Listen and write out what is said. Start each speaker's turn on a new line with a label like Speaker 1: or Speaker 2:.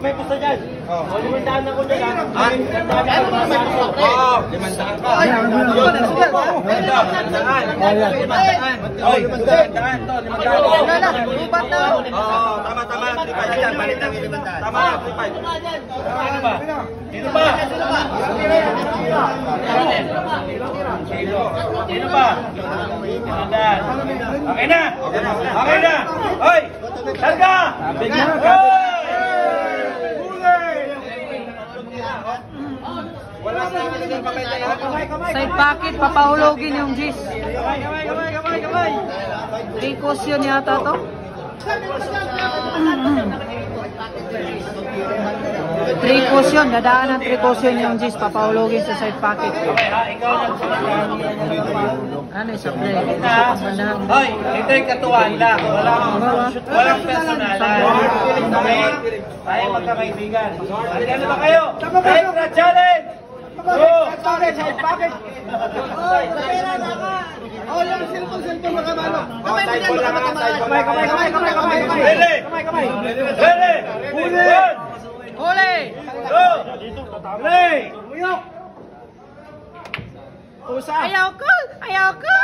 Speaker 1: May pusta dyan. Limandaan ako dyan. Limandaan ka. Sino ba? Sino ba? Okay na! Okay na! Hoy! Targa!
Speaker 2: Side pocket, papahulogin yung Gis. Precaution yata to. Precaution, dadaan ng precaution yung Gis, papahulogin sa side pocket. Ano yung sablay?
Speaker 1: Hoy, ito yung katuwaan lang. Walang personalan. Tayo magkakaibigan. Ano ba kayo? Extra challenge! Side pocket! Yung cellphone makamano. Kamay! Ready! Ready!
Speaker 2: Huli!
Speaker 1: Go! Play! Uyok!
Speaker 2: Ayaw ko! Ayaw ko!